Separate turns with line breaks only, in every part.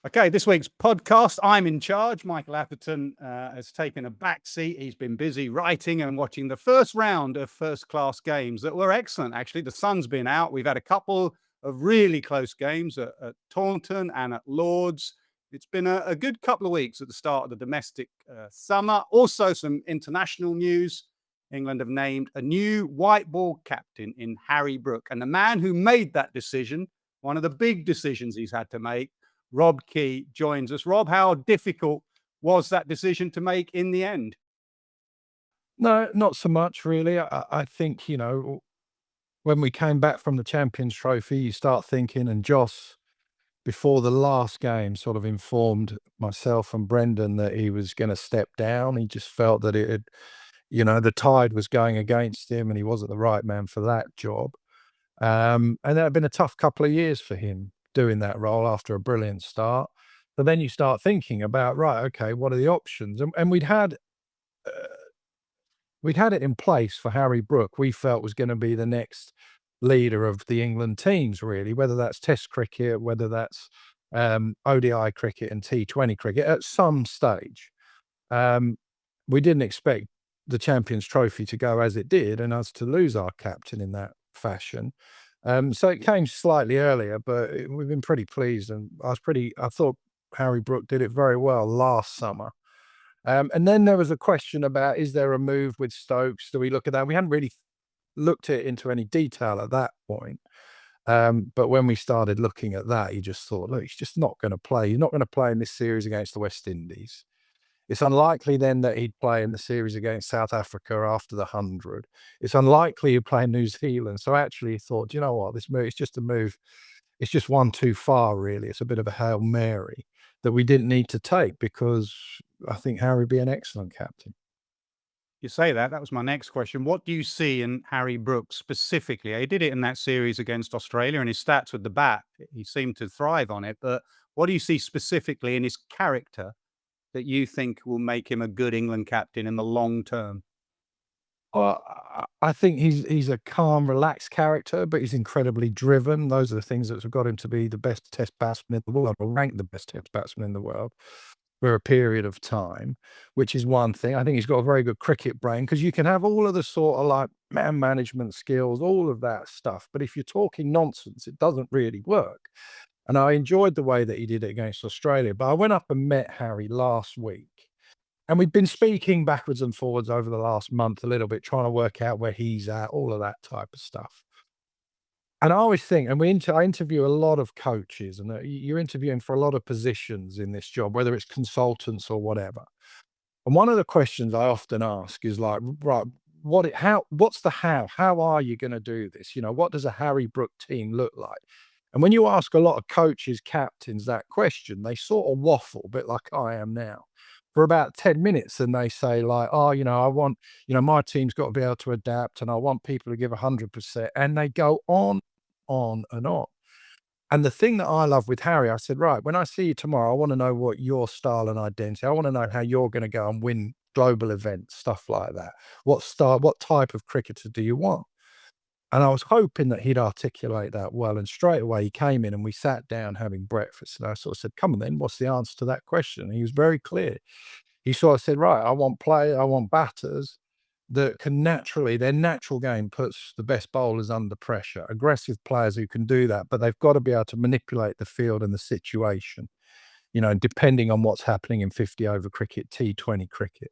Okay, this week's podcast, I'm in charge. Michael Atherton has taken a back seat. He's been busy writing and watching the first round of first-class games that were excellent, actually. The sun's been out. We've had a couple of really close games at Taunton and at Lord's. It's been a good couple of weeks at the start of the domestic summer. Also, some international news. England have named a new white ball captain in Harry Brook. And the man who made that decision, one of the big decisions he's had to make, Rob Key, joins us. Rob, how difficult was that decision to make in the end?
No, not so much really. I think, when we came back from the Champions Trophy, you start thinking, and Joss, before the last game, sort of informed myself and Brendan that he was going to step down. He just felt that the tide was going against him and he wasn't the right man for that job. And that had been a tough couple of years for him doing that role after a brilliant start. But then you start thinking about, right, okay, what are the options? And we'd had it in place for Harry Brook. We felt was going to be the next leader of the England teams, really, whether that's Test cricket, whether that's ODI cricket and T20 cricket at some stage. Um, we didn't expect the Champions Trophy to go as it did and us to lose our captain in that fashion. So it came slightly earlier, but we've been pretty pleased, and I thought Harry Brook did it very well last summer. And then there was a question about, is there a move with Stokes? Do we look at that? We hadn't really looked at it into any detail at that point. But when we started looking at that, you just thought, look, he's just not going to play. He's not going to play in this series against the West Indies. It's unlikely then that he'd play in the series against South Africa after the 100. It's unlikely he'd play New Zealand. So actually he thought, you know what, this move, it's just a move. It's just one too far, really. It's a bit of a Hail Mary that we didn't need to take because I think Harry would be an excellent captain.
You say that. That was my next question. What do you see in Harry Brook specifically? He did it in that series against Australia, and his stats with the bat, he seemed to thrive on it. But what do you see specifically in his character that you think will make him a good England captain in the long term?
Well, I think he's a calm, relaxed character, but he's incredibly driven. Those are the things that have got him to be the best Test batsman in the world, or ranked the best Test batsman in the world for a period of time, which is one thing. I think he's got a very good cricket brain because you can have all of the sort of like man management skills, all of that stuff. But if you're talking nonsense, it doesn't really work. And I enjoyed the way that he did it against Australia. But I went up and met Harry last week. And we've been speaking backwards and forwards over the last month a little bit, trying to work out where he's at, all of that type of stuff. And I always think, and I interview a lot of coaches, and you're interviewing for a lot of positions in this job, whether it's consultants or whatever. And one of the questions I often ask is like, right, what's the how? How are you going to do this? What does a Harry Brook team look like? And when you ask a lot of coaches, captains that question, they sort of waffle, a bit like I am now, for about 10 minutes. And they say, like, oh, I want, my team's got to be able to adapt and I want people to give 100%. And they go on and on. And the thing that I love with Harry, I said, right, when I see you tomorrow, I want to know what your style and identity, I want to know how you're going to go and win global events, stuff like that. What type of cricketer do you want? And I was hoping that he'd articulate that well. And straight away he came in and we sat down having breakfast. And I sort of said, come on then, what's the answer to that question? And he was very clear. He sort of said, right, I want batters that can their natural game puts the best bowlers under pressure, aggressive players who can do that, but they've got to be able to manipulate the field and the situation, depending on what's happening in 50 over cricket, T20 cricket.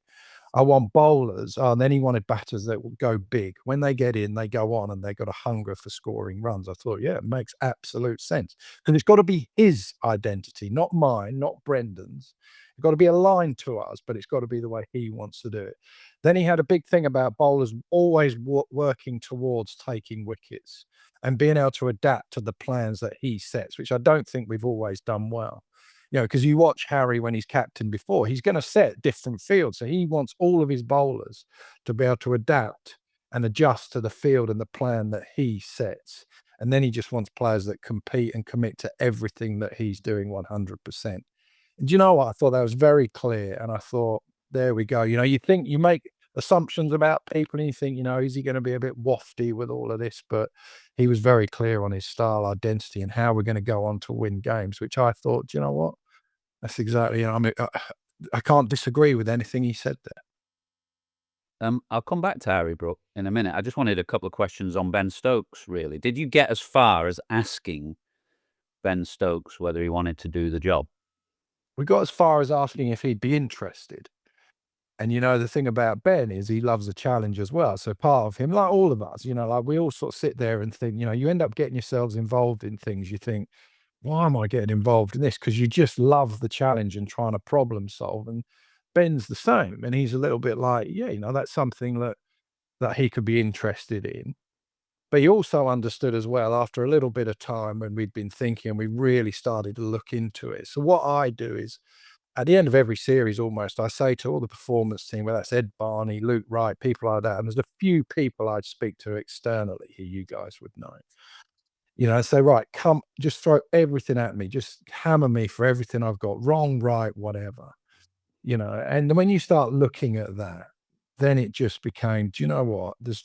I want bowlers. And then he wanted batters that will go big. When they get in, they go on and they've got a hunger for scoring runs. I thought, yeah, it makes absolute sense. Because it's got to be his identity, not mine, not Brendan's. It's got to be aligned to us, but it's got to be the way he wants to do it. Then he had a big thing about bowlers always working towards taking wickets and being able to adapt to the plans that he sets, which I don't think we've always done well. Because you watch Harry when he's captain before, he's going to set different fields. So he wants all of his bowlers to be able to adapt and adjust to the field and the plan that he sets. And then he just wants players that compete and commit to everything that he's doing 100%. And do you know what? I thought that was very clear. And I thought, there we go. You think you make assumptions about people and you think, is he going to be a bit wafty with all of this? But he was very clear on his style, identity, and how we're going to go on to win games, which I thought, do you know what? That's exactly. I mean, I can't disagree with anything he said there.
I'll come back to Harry Brook in a minute. I just wanted a couple of questions on Ben Stokes, really. Did you get as far as asking Ben Stokes whether he wanted to do the job?
We got as far as asking if he'd be interested. And, the thing about Ben is he loves a challenge as well. So part of him, like all of us, like we all sort of sit there and think, you end up getting yourselves involved in things. You think, why am I getting involved in this? Because you just love the challenge and trying to problem solve. And Ben's the same. And he's a little bit like, yeah, that's something that he could be interested in. But he also understood as well, after a little bit of time when we'd been thinking, we really started to look into it. So what I do is, at the end of every series almost, I say to all the performance team, whether that's Ed Barney, Luke Wright, people like that, and there's a few people I'd speak to externally who you guys would know. Say, right, come, just throw everything at me, just hammer me for everything I've got wrong, right, whatever. And when you start looking at that, then it just became, do you know what? It's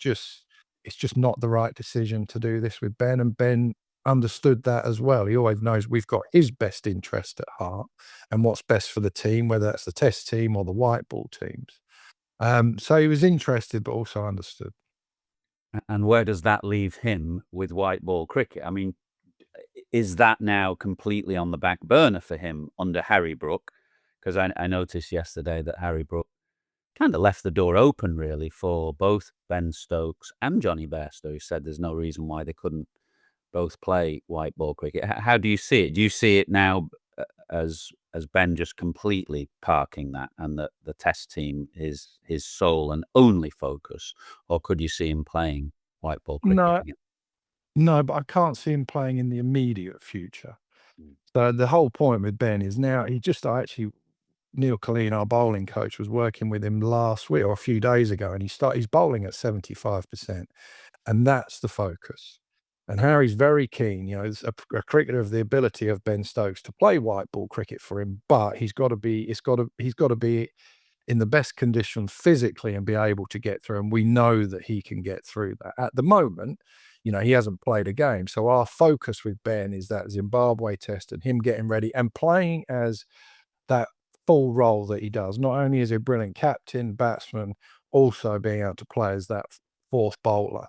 just not the right decision to do this with Ben. And Ben understood that as well. He always knows we've got his best interest at heart and what's best for the team, whether that's the test team or the white ball teams. So he was interested, but also understood.
And where does that leave him with white ball cricket? I mean, is that now completely on the back burner for him under Harry Brook? Because I noticed yesterday that Harry Brook kind of left the door open, really, for both Ben Stokes and Johnny Bairstow, who said there's no reason why they couldn't both play white ball cricket. How do you see it? Do you see it now as Ben just completely parking that, and that the test team is his sole and only focus, or could you see him playing white ball cricket
No,
again?
no, but I can't see him playing in the immediate future.
Mm.
So the whole point with Ben is now Neil Colleen, our bowling coach, was working with him last week or a few days ago, and he's bowling at 75%, and that's the focus. And Harry's very keen, as a cricketer of the ability of Ben Stokes to play white ball cricket for him, but he's got to be in the best condition physically and be able to get through. And we know that he can get through that. At the moment, he hasn't played a game. So our focus with Ben is that Zimbabwe test and him getting ready and playing as that full role that he does. Not only is he a brilliant captain, batsman, also being able to play as that fourth bowler,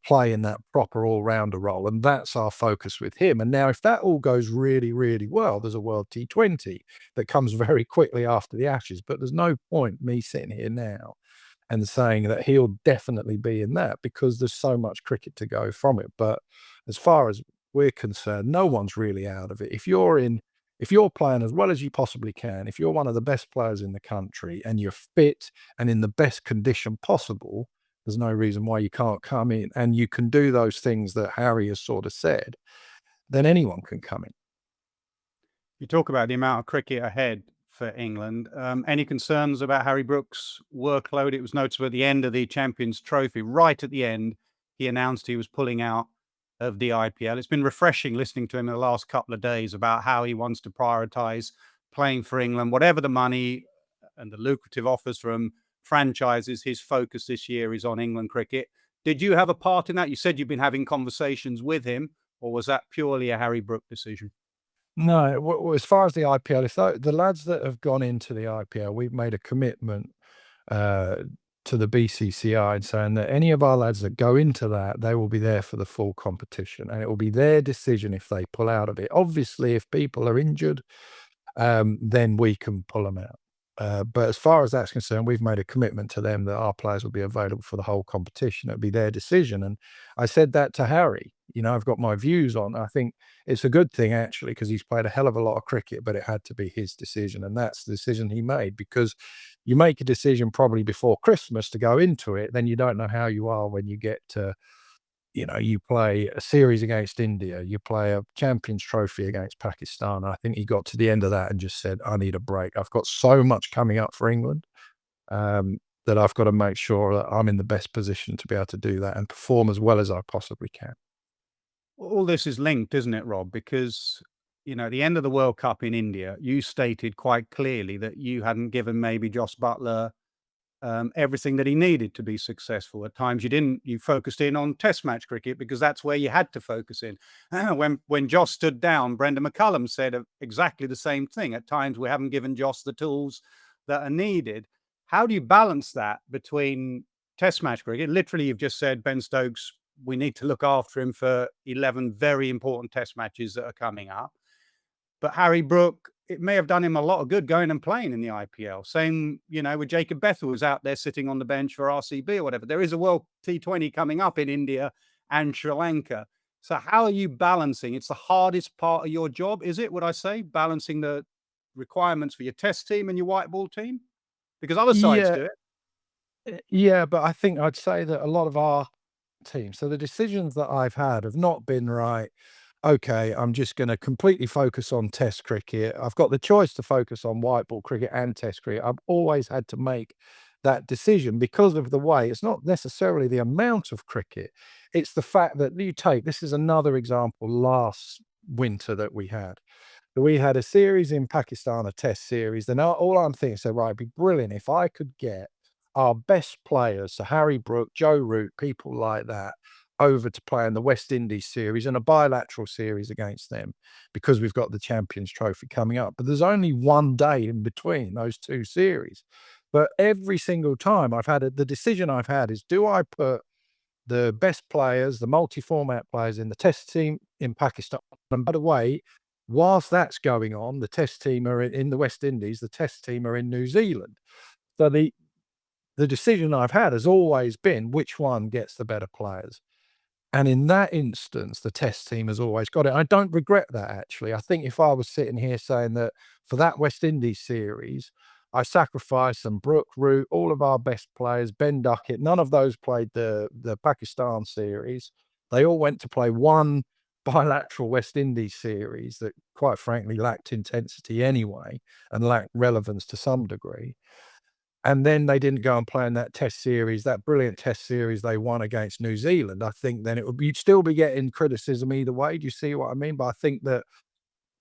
playing that proper all-rounder role. And that's our focus with him. And now if that all goes really, really well, there's a World T20 that comes very quickly after the Ashes. But there's no point me sitting here now and saying that he'll definitely be in that because there's so much cricket to go from it. But as far as we're concerned, no one's really out of it. If you're playing as well as you possibly can, if you're one of the best players in the country and you're fit and in the best condition possible, there's no reason why you can't come in and you can do those things that Harry has sort of said, then anyone can come in.
You talk about the amount of cricket ahead for England. Any concerns about Harry Brook's workload? It was noticeable at the end of the Champions Trophy, right at the end, he announced he was pulling out of the IPL. It's been refreshing listening to him in the last couple of days about how he wants to prioritise playing for England, whatever the money and the lucrative offers from franchises. His focus this year is on England cricket. Did you have a part in that? You said you've been having conversations with him, or was that purely a Harry Brook decision?
No, as far as the IPL, if the lads that have gone into the IPL, we've made a commitment uh, to the BCCI and saying that any of our lads that go into that, they will be there for the full competition, and it will be their decision if they pull out of it. Obviously, if people are injured, then we can pull them out. But as far as that's concerned, we've made a commitment to them that our players will be available for the whole competition. It'll be their decision. And I said that to Harry. I've got my views on. I think it's a good thing actually because he's played a hell of a lot of cricket, but it had to be his decision, and that's the decision he made. Because you make a decision probably before Christmas to go into it, then you don't know how you are when you get to you play a series against India, you play a Champions Trophy against Pakistan. I think he got to the end of that and just said, I need a break. I've got so much coming up for England that I've got to make sure that I'm in the best position to be able to do that and perform as well as I possibly can.
All this is linked, isn't it, Rob? Because, at the end of the World Cup in India, you stated quite clearly that you hadn't given maybe Joss Butler everything that he needed to be successful. At times you focused in on test match cricket because that's where you had to focus in. When Joss stood down, Brendan McCullum said exactly the same thing. At times we haven't given Joss the tools that are needed. How do you balance that between test match cricket? Literally, you've just said, Ben Stokes, we need to look after him for 11 very important test matches that are coming up. But Harry Brook, it may have done him a lot of good going and playing in the IPL. Same, with Jacob Bethel, who's out there sitting on the bench for RCB or whatever. There is a World T20 coming up in India and Sri Lanka. So how are you balancing? It's the hardest part of your job, is it, would I say, balancing the requirements for your test team and your white ball team? Because other sides
Yeah,
do it.
yeah, but I think I'd say that a lot of our teams, so the decisions that I've had have not been right. Okay, I'm just going to completely focus on test cricket. I've got the choice to focus on white ball cricket and test cricket. I've always had to make that decision because of the way it's not necessarily the amount of cricket, it's the fact that this is another example last winter that we had. We had a series in Pakistan, a test series. Then all I'm thinking, so right, it'd be brilliant if I could get our best players, so Harry Brook, Joe Root, people like that, over to play in the West Indies series and a bilateral series against them because we've got the Champions Trophy coming up. But there's only one day in between those two series. But every single time the decision I've had is, do I put the best players, the multi-format players in the test team in Pakistan? And by the way, whilst that's going on, the test team are in the West Indies, the test team are in New Zealand. So the decision I've had has always been which one gets the better players. And in that instance, the test team has always got it. I don't regret that, actually. I think if I was sitting here saying that for that West Indies series, I sacrificed some Brook, Root, all of our best players, Ben Duckett, none of those played the Pakistan series. They all went to play one bilateral West Indies series that, quite frankly, lacked intensity anyway and lacked relevance to some degree. And then they didn't go and play in that test series, that brilliant test series they won against New Zealand. I think then you'd still be getting criticism either way. Do you see what I mean? But I think that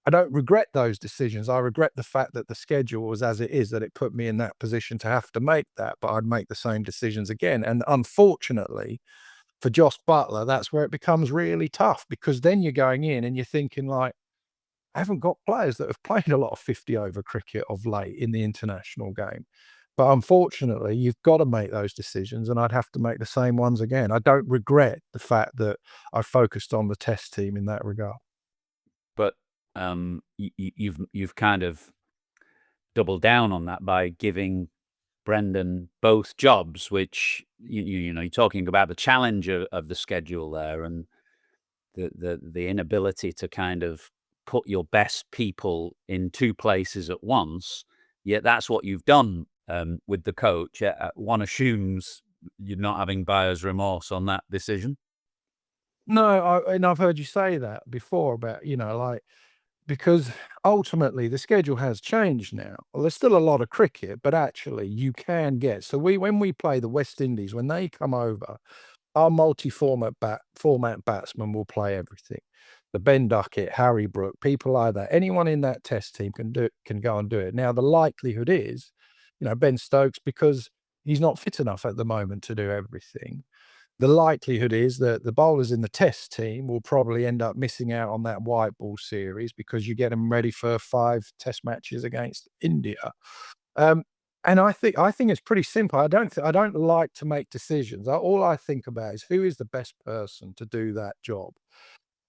I don't regret those decisions. I regret the fact that the schedule was as it is, that it put me in that position to have to make that, but I'd make the same decisions again. And unfortunately for Joss Butler, that's where it becomes really tough because then you're going in and you're thinking like, I haven't got players that have played a lot of 50 over cricket of late in the international game. But unfortunately, you've got to make those decisions, and I'd have to make the same ones again. I don't regret the fact that I focused on the test team in that regard.
But you've kind of doubled down on that by giving Brendan both jobs, which you're talking about the challenge of the schedule there and the inability to kind of put your best people in two places at once. Yet that's what you've done with the coach. One assumes you're not having buyer's remorse on that decision.
No, and I've heard you say that before about, because ultimately the schedule has changed now. Well, there's still a lot of cricket, but actually you can get. So when we play the West Indies, when they come over, our multi-format batsmen will play everything. The Ben Duckett, Harry Brook, people like that. Anyone in that test team can go and do it. Now the likelihood is, Ben Stokes, because he's not fit enough at the moment to do everything. The likelihood is that the bowlers in the test team will probably end up missing out on that white ball series because you get them ready for 5 test matches against India. And I think it's pretty simple. I don't like to make decisions. All I think about is who is the best person to do that job.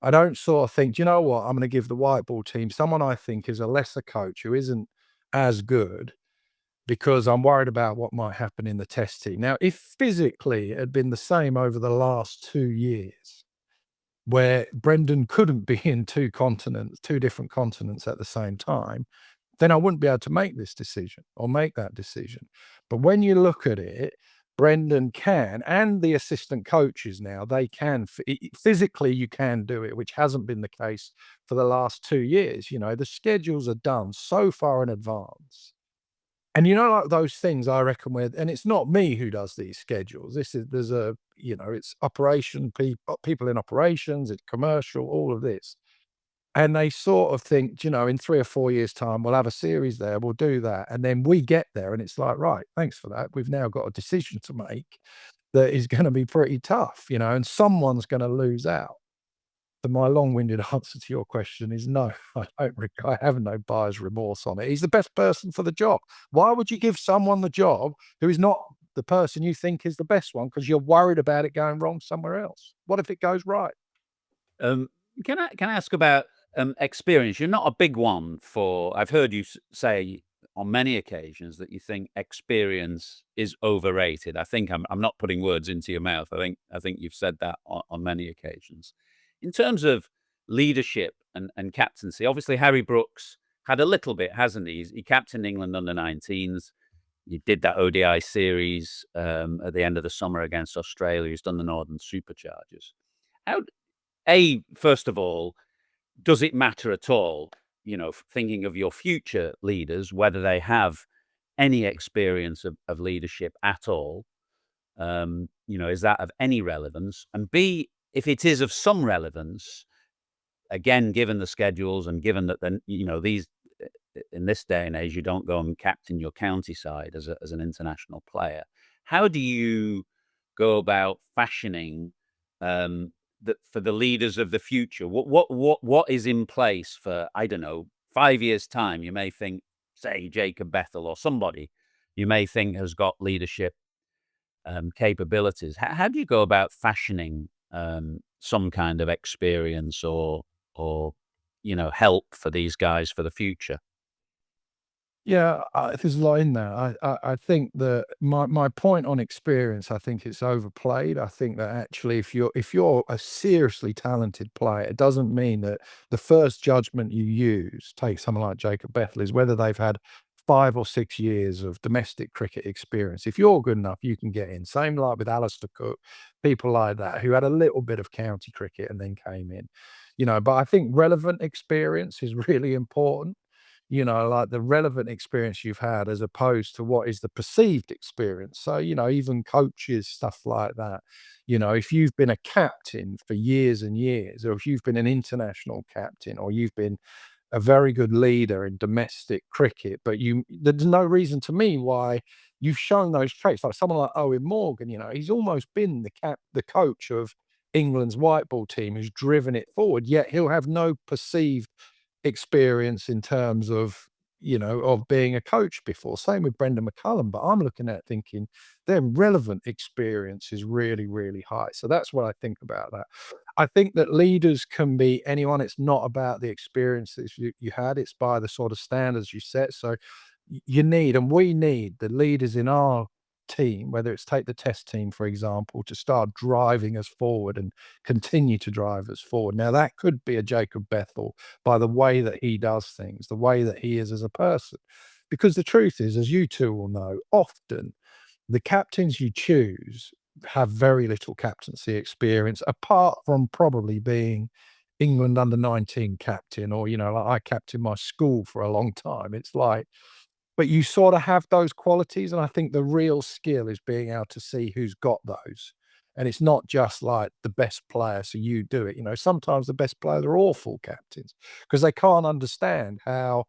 I don't sort of think, do you know what? I'm going to give the white ball team someone I think is a lesser coach who isn't as good because I'm worried about what might happen in the test team. Now, if physically it had been the same over the last 2 years, where Brendan couldn't be in 2 different continents at the same time, then I wouldn't be able to make this decision or make that decision. But when you look at it, Brendan can, and the assistant coaches now, they can, physically you can do it, which hasn't been the case for the last 2 years. The schedules are done so far in advance. And like those things, I reckon, and it's not me who does these schedules. It's operation people in operations, it's commercial, all of this. And they sort of think, in 3 or 4 years' time, we'll have a series there, we'll do that. And then we get there and it's like, right, thanks for that. We've now got a decision to make that is going to be pretty tough, and someone's going to lose out. So my long-winded answer to your question is no, I have no buyer's remorse on it. He's the best person for the job. Why would you give someone the job who is not the person you think is the best one because you're worried about it going wrong somewhere else? What if it goes right?
Can I ask about experience? You're not a big one for. I've heard you say on many occasions that you think experience is overrated. I think I'm not putting words into your mouth. I think you've said that on many occasions. In terms of leadership and captaincy, obviously Harry Brooks had a little bit, hasn't he? He captained England under 19s. He did that ODI series at the end of the summer against Australia. He's done the Northern Superchargers. First of all, does it matter at all, thinking of your future leaders, whether they have any experience of leadership at all? Is that of any relevance? And B, if it is of some relevance, again, given the schedules and given that, these in this day and age, you don't go and captain your county side as an international player. How do you go about fashioning for the leaders of the future? What is in place for, I don't know, 5 years' time? You may think, say, Jacob Bethel or somebody you may think has got leadership capabilities. How do you go about fashioning some kind of experience or help for these guys for the future?
Yeah, there's a lot in there. I think that my point on experience, I think it's overplayed. I think that actually, if you're a seriously talented player, it doesn't mean that the first judgment you use, take someone like Jacob Bethel, is whether they've had 5 or 6 years of domestic cricket experience. If you're good enough, you can get in. Same like with Alistair Cook, people like that who had a little bit of county cricket and then came in. But I think relevant experience is really important. Like the relevant experience you've had as opposed to what is the perceived experience. So, even coaches, stuff like that. If you've been a captain for years and years, or if you've been an international captain, or you've been a very good leader in domestic cricket, but there's no reason to me why you've shown those traits. Like someone like Owen Morgan, he's almost been the coach of England's white ball team who's driven it forward, yet he'll have no perceived experience in terms of of being a coach before. Same with Brendan McCullum, but I'm looking at thinking their relevant experience is really, really high. So that's what I think about that. I think that leaders can be anyone. It's not about the experiences you had, it's by the sort of standards you set. So you need, and we need the leaders in our team, whether it's take the test team, for example, to start driving us forward and continue to drive us forward. Now, that could be a Jacob Bethel by the way that he does things, the way that he is as a person. Because the truth is, as you two will know, often the captains you choose have very little captaincy experience, apart from probably being England under 19 captain, or, like I captained my school for a long time. It's like, but you sort of have those qualities, and I think the real skill is being able to see who's got those. And it's not just like the best player, so you do it. Sometimes the best players are awful captains because they can't understand how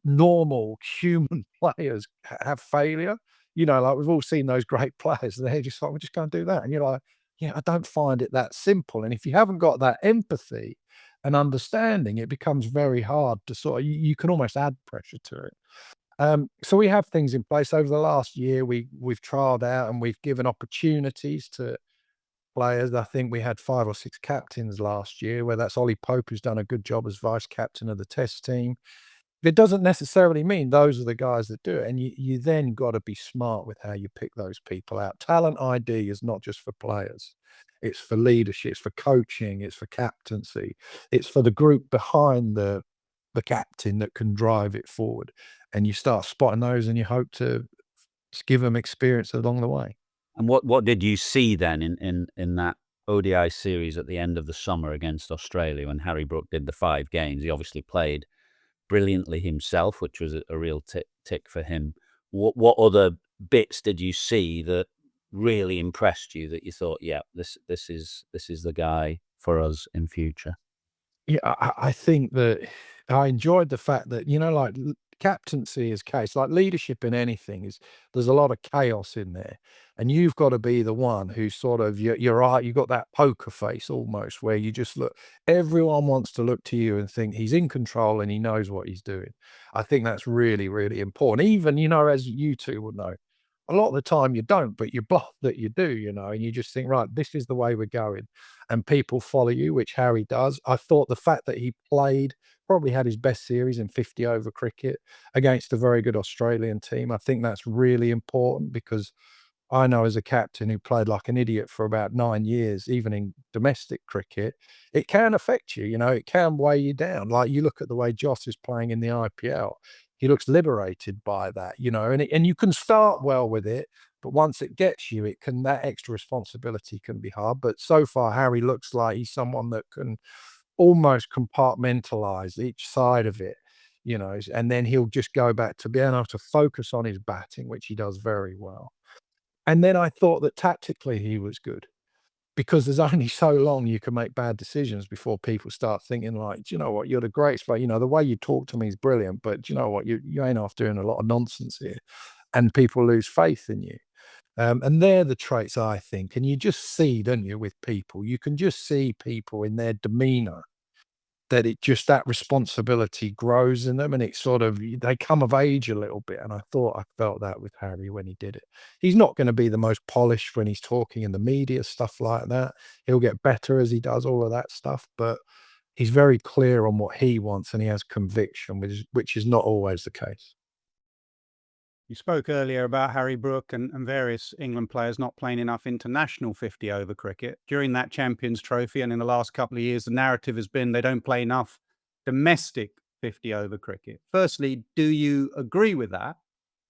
normal human players have failure. Like we've all seen those great players, and they're just like, we're just going to do that. And you're like, yeah, I don't find it that simple. And if you haven't got that empathy and understanding, it becomes very hard to sort of, you can almost add pressure to it. So we have things in place. Over the last year, we've trialed out and we've given opportunities to players. I think we had 5 or 6 captains last year, where that's Ollie Pope, who's done a good job as vice captain of the test team. It doesn't necessarily mean those are the guys that do it, and you then got to be smart with how you pick those people out. Talent ID is not just for players. It's for leadership, it's for coaching, it's for captaincy, it's for the group behind the captain that can drive it forward. And you start spotting those, and you hope to give them experience along the way.
And what did you see then in that ODI series at the end of the summer against Australia when Harry Brook did the 5 games? He obviously played brilliantly himself, which was a real tick for him. What other bits did you see that really impressed you, that you thought, yeah, this is the guy for us in future?
Yeah, I think that I enjoyed the fact that, like captaincy is case, like leadership in anything is there's a lot of chaos in there. And you've got to be the one who sort of you're right, you got that poker face almost where you just look, everyone wants to look to you and think he's in control and he knows what he's doing. I think that's really, really important. Even, as you two would know, a lot of the time you don't, but you bluff that you do, and you just think, right, this is the way we're going and people follow you, which Harry does. I thought the fact that he played, probably had his best series in 50 over cricket against a very good Australian team. I think that's really important because I know as a captain who played like an idiot for about 9 years, even in domestic cricket, it can affect you, it can weigh you down. Like you look at the way Joss is playing in the IPL, he looks liberated by that, and you can start well with it, but once it gets you, that extra responsibility can be hard. But so far, Harry looks like he's someone that can almost compartmentalize each side of it, and then he'll just go back to being able to focus on his batting, which he does very well. And then I thought that tactically he was good because there's only so long you can make bad decisions before people start thinking like, "Do you know what? You're the greatest, but the way you talk to me is brilliant, but do you know what? You ain't off doing a lot of nonsense here." And people lose faith in you. And they're the traits I think. And you just see, don't you, with people, you can just see people in their demeanor that that responsibility grows in them and it sort of they come of age a little bit, and I thought I felt that with Harry when he did it. He's not gonna be the most polished when he's talking in the media, stuff like that. He'll get better as he does all of that stuff, but he's very clear on what he wants and he has conviction, which is not always the case.
You spoke earlier about Harry Brook and various England players not playing enough international 50 over cricket. During that Champions Trophy and in the last couple of years, the narrative has been they don't play enough domestic 50 over cricket. Firstly, do you agree with that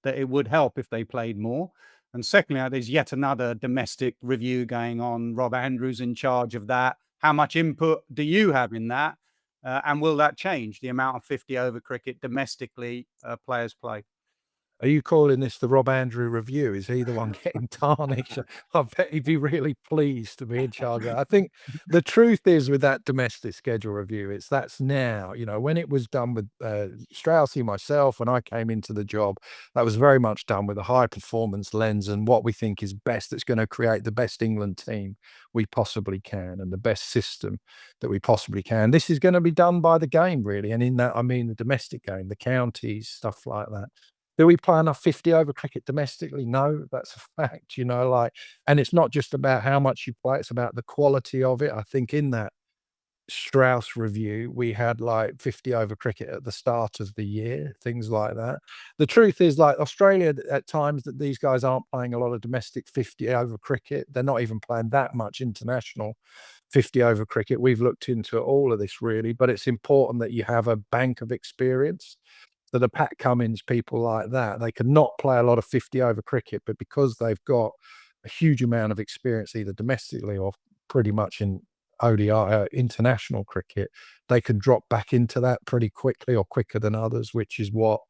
it would help if they played more? And secondly, there's yet another domestic review going on. Rob Andrews in charge of that. How much input do you have in that? And will that change the amount of 50 over cricket domestically players play?
Are you calling this the Rob Andrew review? Is he the one getting tarnished? I bet he'd be really pleased to be in charge of that. I think the truth is with that domestic schedule review, that's now, when it was done with Straussy, myself, when I came into the job, that was very much done with a high performance lens and what we think is best that's going to create the best England team we possibly can and the best system that we possibly can. This is going to be done by the game, really. And in that, I mean the domestic game, the counties, stuff like that. Do we play enough 50 over cricket domestically? No, that's a fact, and it's not just about how much you play, it's about the quality of it. I think in that Strauss review, we had like 50 over cricket at the start of the year, things like that. The truth is, like Australia, at times that these guys aren't playing a lot of domestic 50 over cricket. They're not even playing that much international 50 over cricket. We've looked into all of this really, but it's important that you have a bank of experience. So the Pat Cummins, people like that, they could not play a lot of 50 over cricket, but because they've got a huge amount of experience, either domestically or pretty much in ODI, international cricket, they can drop back into that pretty quickly or quicker than others, which is what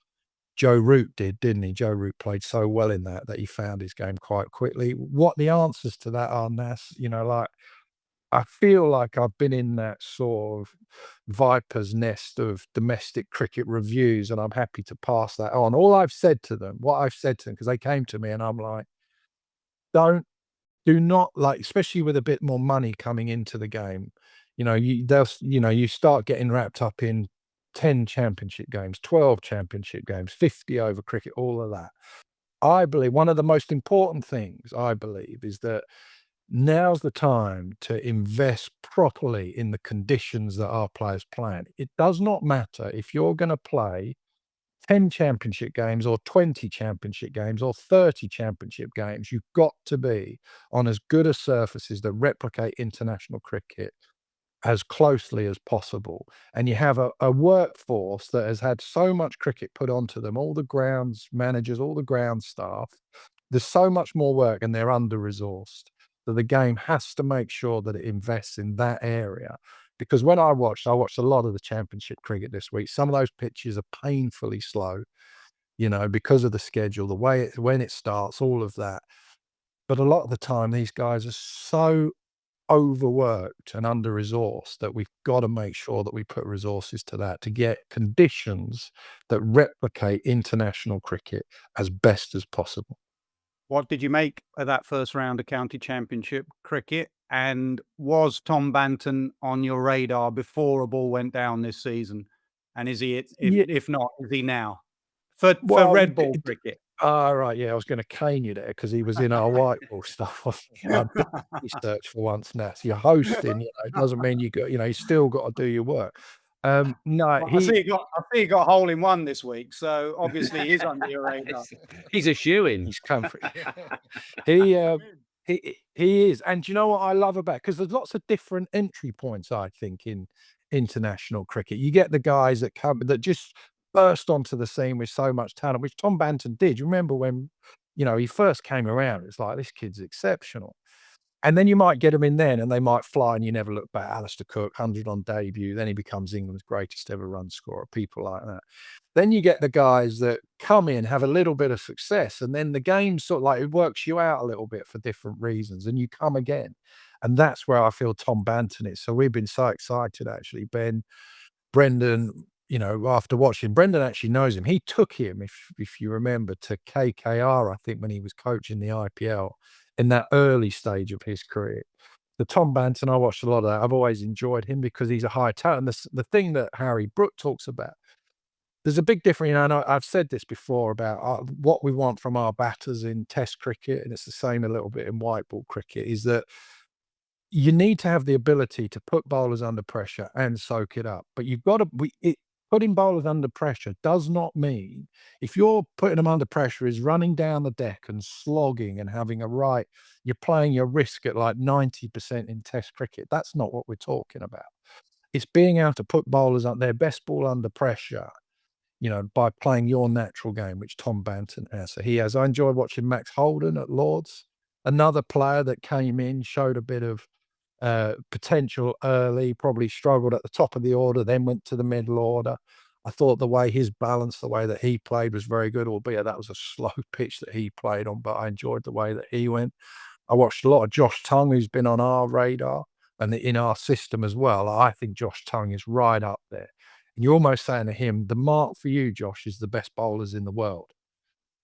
Joe Root did, didn't he? Joe Root played so well in that he found his game quite quickly. What the answers to that are, Nas, like I feel like I've been in that sort of viper's nest of domestic cricket reviews, and I'm happy to pass that on. All I've said to them, what I've said to them, because they came to me and I'm like, don't, do not like, especially with a bit more money coming into the game, you start getting wrapped up in 10 championship games, 12 championship games, 50 over cricket, all of that. I believe one of the most important things I believe is that now's the time to invest properly in the conditions that our players play in. It does not matter if you're going to play 10 championship games or 20 championship games or 30 championship games. You've got to be on as good a surfaces that replicate international cricket as closely as possible. And you have a workforce that has had so much cricket put onto them, all the grounds managers, all the ground staff. There's so much more work and they're under-resourced. So the game has to make sure that it invests in that area. Because when I watched a lot of the championship cricket this week. Some of those pitches are painfully slow, because of the schedule, the way when it starts, all of that. But a lot of the time, these guys are so overworked and under-resourced that we've got to make sure that we put resources to that to get conditions that replicate international cricket as best as possible.
What did you make of that first round of county championship cricket? And was Tom Banton on your radar before a ball went down this season? And is he,
Yeah,
if not, is he now for
well,
red ball cricket?
right, yeah, I was going to cane you there because he was in our white ball stuff. I've done research for once, Nat. You're hosting, it doesn't mean you got, you still got to do your work. No,
Well, I see he got a hole in one this week, so obviously he's under your radar.
He's a shoo-in.
he's come for he is. And do you know what I love about, because there's lots of different entry points, I think, in international cricket. You get the guys that come that just burst onto the scene with so much talent, which Tom Banton did. You remember when he first came around, it's like, this kid's exceptional. And then you might get him in then and they might fly and you never look back. Alistair Cook, 100 on debut, then he becomes England's greatest ever run scorer, people like that. Then you get the guys that come in, have a little bit of success, and then the game sort of like it works you out a little bit for different reasons, and you come again. And that's where I feel Tom Banton is. So we've been so excited, actually. Ben, Brendan, after watching, Brendan actually knows him. He took him, if you remember, to KKR, I think, when he was coaching the IPL in that early stage of his career. The Tom Banton, I watched a lot of that. I've always enjoyed him because he's a high talent. And the thing that Harry Brook talks about, there's a big difference. And I've said this before about what we want from our batters in Test cricket, and it's the same a little bit in white ball cricket, is that you need to have the ability to put bowlers under pressure and soak it up. But you've got to putting bowlers under pressure does not mean, if you're putting them under pressure, is running down the deck and slogging and having you're playing your risk at like 90% in Test cricket. That's not what we're talking about. It's being able to put bowlers on their best ball under pressure, by playing your natural game, which Tom Banton has. So he has. I enjoyed watching Max Holden at Lords, another player that came in, showed a bit of potential early, probably struggled at the top of the order, then went to the middle order. I thought the way his balance, the way that he played was very good, albeit that was a slow pitch that he played on, but I enjoyed the way that he went. I watched a lot of Josh Tongue, who's been on our radar and in our system as well. I think Josh Tongue is right up there. And you're almost saying to him, the mark for you, Josh, is the best bowlers in the world.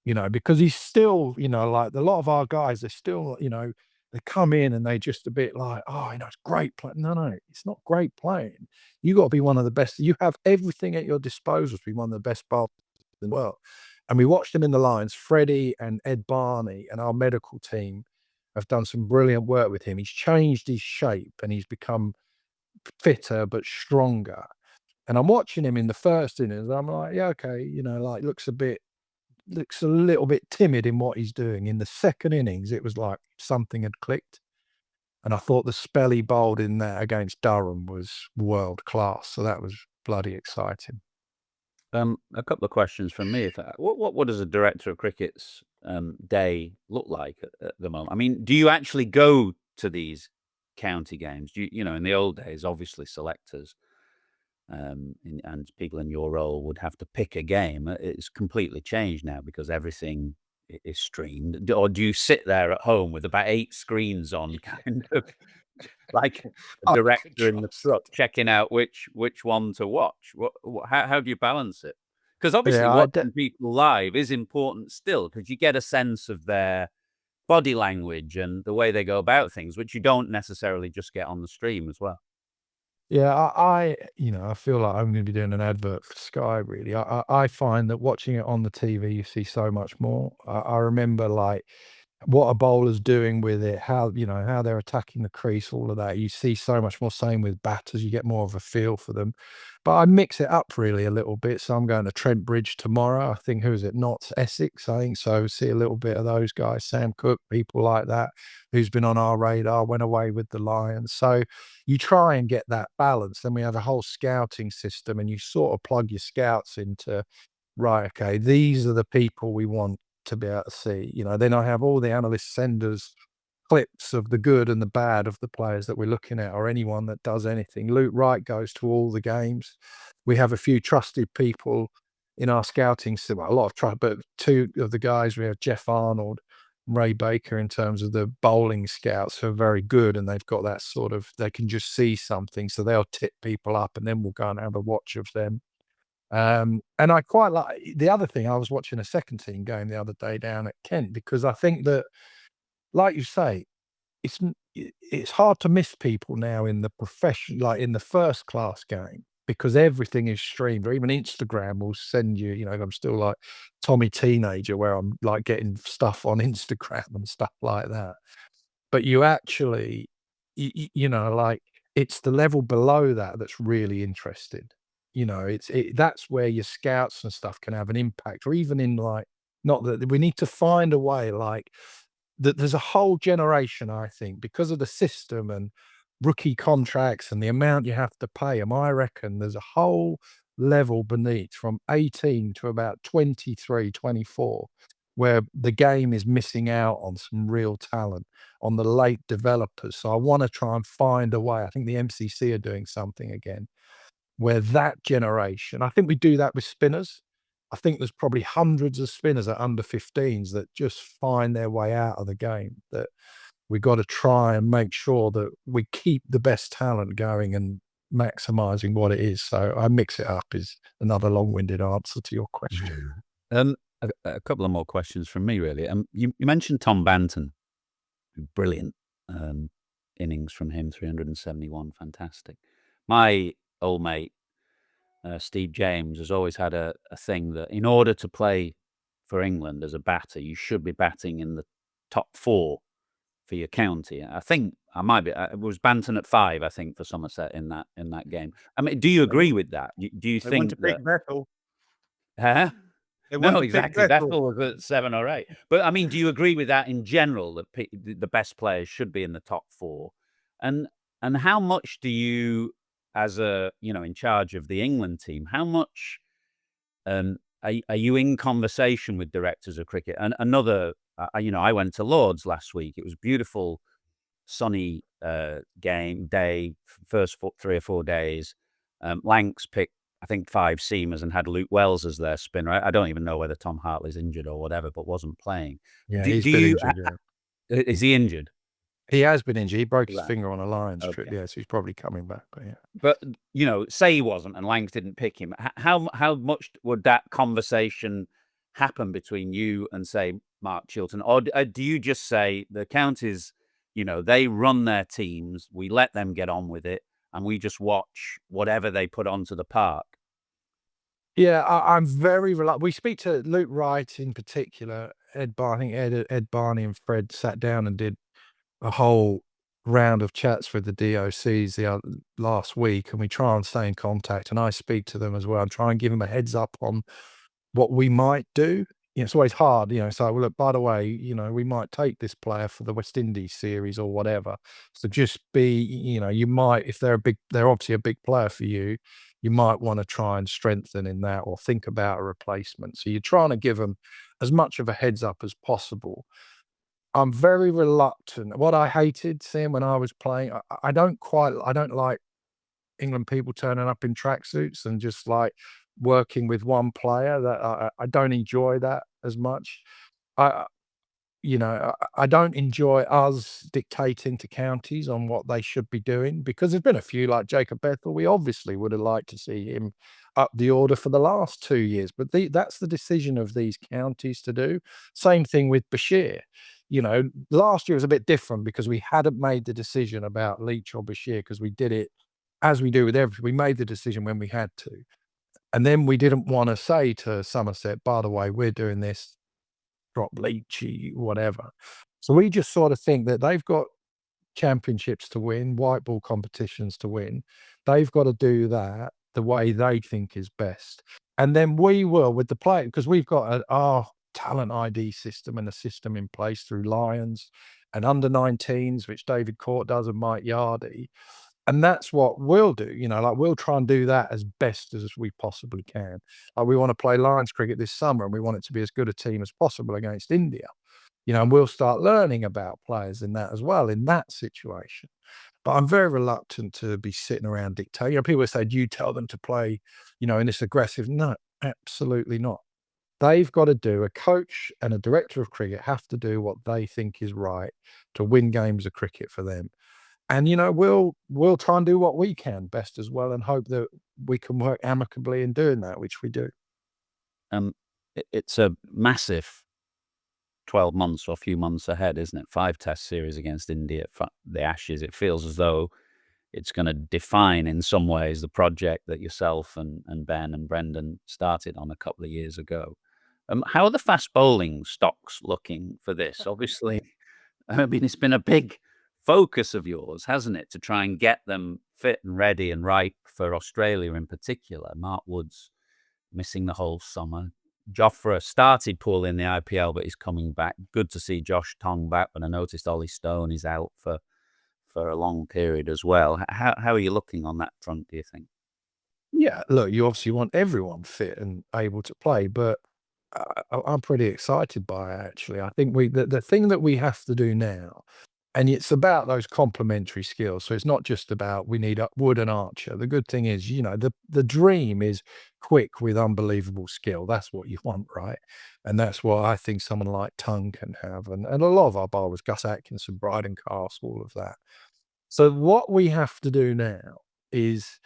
Because he's still, like a lot of our guys, they're still, they come in and they just a bit like, oh, it's great playing. No, it's not great playing. You got to be one of the best. You have everything at your disposal to be one of the best bowlers in the world. And we watched him in the Lions. Freddie and Ed Barney and our medical team have done some brilliant work with him. He's changed his shape and he's become fitter but stronger. And I'm watching him in the first innings. I'm like, yeah, okay, looks a little bit timid in what he's doing. In the second innings, it was like something had clicked. And I thought the spell he bowled in there against Durham was world class. So that was bloody exciting.
A couple of questions from me. What does a director of cricket's day look like at the moment? I mean, do you actually go to these county games? In the old days, obviously selectors and people in your role would have to pick a game. It's completely changed now because everything is streamed. Or do you sit there at home with about 8 screens on, kind of like a director in the truck checking out which one to watch? How do you balance it? Because obviously watching people live is important still, because you get a sense of their body language and the way they go about things, which you don't necessarily just get on the stream as well.
Yeah, I feel like I'm going to be doing an advert for Sky, really. I find that watching it on the TV, you see so much more. I remember like what a bowler's doing with it, how they're attacking the crease, all of that. You see so much more. Same with batters, you get more of a feel for them. But I mix it up really a little bit. So I'm going to Trent Bridge tomorrow. I think, who is it? Notts, Essex, I think so. See a little bit of those guys, Sam Cooke, people like that, who's been on our radar, went away with the Lions. So you try and get that balance. Then we have a whole scouting system, and you sort of plug your scouts into, right, okay, these are the people we want to be able to see. Then I have all the analysts send us clips of the good and the bad of the players that we're looking at, or anyone that does anything. Luke Wright goes to all the games. We have a few trusted people in our scouting system, a lot of trust, but 2 of the guys, we have Jeff Arnold, Ray Baker in terms of the bowling scouts who are very good, and they've got that sort of, they can just see something, so they'll tip people up, and then we'll go and have a watch of them. And I quite like the other thing. I was watching a second team game the other day down at Kent, because I think that, like you say, it's hard to miss people now in the profession, like in the first class game, because everything is streamed, or even Instagram will send you, I'm still like Tommy teenager where I'm like getting stuff on Instagram and stuff like that. But you actually, like, it's the level below that that's really interesting. That's where your scouts and stuff can have an impact, or even in like, not that we need to find a way, like, that there's a whole generation, I think, because of the system and rookie contracts and the amount you have to pay them. I reckon there's a whole level beneath from 18 to about 23, 24, where the game is missing out on some real talent, on the late developers. So I want to try and find a way. I think the MCC are doing something again where that generation, I think we do that with spinners. I think there's probably hundreds of spinners at under 15s that just find their way out of the game, that we got to try and make sure that we keep the best talent going and maximizing what it is. So I mix it up is another long-winded answer to your question.
A couple of more questions from me, really. You mentioned Tom Banton, brilliant innings from him, 371, fantastic. My old mate, Steve James, has always had a thing that in order to play for England as a batter, you should be batting in the top 4 for your county. I think I might be. It was Banton at 5, I think, for Somerset in that game. I mean, do you agree with that? Do you
They went
think
to pick Vettel.
Huh?
They went
No,
to pick
exactly.
Vettel.
Vettel was at 7 or 8. But I mean, do you agree with that in general, that the best players should be in the top 4? And how much do you, as in charge of the England team, how much are you in conversation with directors of cricket? And another, I went to Lord's last week. It was beautiful, sunny day, first 3 or 4 days. Lancs picked, I think, 5 seamers and had Luke Wells as their spinner. I don't even know whether Tom Hartley's injured or whatever, but wasn't playing.
Yeah,
Do
he's been
you?
injured. Yeah.
Is he injured?
He has been injured. He broke his
Right.
finger on a Lions trip.
Okay.
Yeah, so he's probably coming back. But yeah.
But say he wasn't, and Lancs didn't pick him. How much would that conversation happen between you and, say, Mark Chilton, or do you just say the counties, they run their teams, we let them get on with it, and we just watch whatever they put onto the park?
Yeah, I'm very reluctant. We speak to Luke Wright in particular, Ed Barney, Ed Barney and Fred sat down and did a whole round of chats with the DOCs last week, and we try and stay in contact, and I speak to them as well and try and give them a heads up on what we might do. It's always hard, so, well, look, by the way, we might take this player for the West Indies series or whatever. So just be, you might, if they're obviously a big player for you, you might want to try and strengthen in that or think about a replacement. So you're trying to give them as much of a heads up as possible. I'm very reluctant. What I hated seeing when I was playing, I don't like England people turning up in tracksuits and just like working with one player. That I don't enjoy that as much. I I don't enjoy us dictating to counties on what they should be doing, because there's been a few like Jacob Bethel. We obviously would have liked to see him up the order for the last 2 years, but that's the decision of these counties to do. Same thing with Bashir. Last year was a bit different because we hadn't made the decision about Leach or Bashir, because we did it as we do with everything. We made the decision when we had to. And then we didn't want to say to Somerset, by the way, we're doing this, drop Leachy, whatever. So we just sort of think that they've got championships to win, white ball competitions to win. They've got to do that the way they think is best. And then we will with the play, because we've got our talent ID system and a system in place through Lions and under 19s, which David Court does and Mike Yardy. And that's what we'll do, like we'll try and do that as best as we possibly can. Like we want to play Lions cricket this summer and we want it to be as good a team as possible against India, and we'll start learning about players in that as well, in that situation. But I'm very reluctant to be sitting around dictating. People say, do you tell them to play, in this aggressive? No, absolutely not. They've got to do, a coach and a director of cricket have to do what they think is right to win games of cricket for them. And, we'll try and do what we can best as well and hope that we can work amicably in doing that, which we do.
It's a massive 12 months or a few months ahead, isn't it? 5 test series against India, the Ashes. It feels as though it's going to define in some ways the project that yourself and Ben and Brendan started on a couple of years ago. How are the fast bowling stocks looking for this? Obviously, I mean, it's been a big focus of yours, hasn't it, to try and get them fit and ready and ripe for Australia in particular. Mark Wood's missing the whole summer. Jofra started poorly in the IPL, but he's coming back. Good to see Josh Tong back, but I noticed Ollie Stone is out for a long period as well. How are you looking on that front, do you think?
Yeah, look, you obviously want everyone fit and able to play, but I'm pretty excited by it, actually. I think the thing that we have to do now, and it's about those complementary skills. So it's not just about we need Wood and Archer. The good thing is, the dream is quick with unbelievable skill. That's what you want, right? And that's what I think someone like Tongue can have, and a lot of our bowlers, Gus Atkinson, Bryden Castle, all of that. So what we have to do now is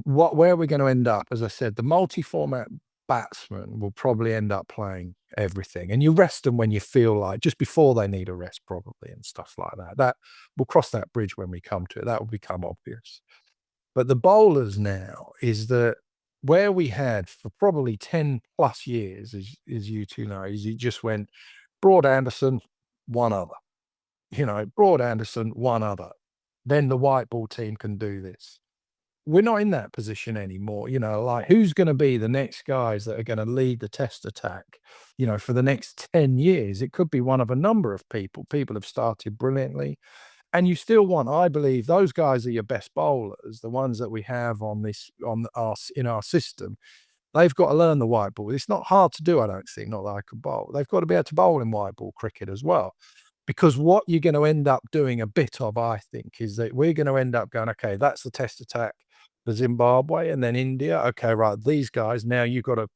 where we're going to end up. As I said, the multi-format batsman will probably end up playing everything, and you rest them when you feel like, just before they need a rest, probably, and stuff like that. That we'll cross that bridge when we come to it. That will become obvious. But the bowlers now is that where we had for probably 10 plus years, as you two know, is you just went Broad Anderson, one other. Broad Anderson, one other. Then the white ball team can do this. We're not in that position anymore. Like, who's going to be the next guys that are going to lead the test attack, for the next 10 years? It could be one of a number of people. People have started brilliantly. And you still want, I believe, those guys are your best bowlers, the ones that we have in our system. They've got to learn the white ball. It's not hard to do, I don't think, not that I could bowl. They've got to be able to bowl in white ball cricket as well. Because what you're going to end up doing a bit of, I think, is that we're going to end up going, okay, that's the test attack for Zimbabwe and then India. Okay, right, these guys, now you've got to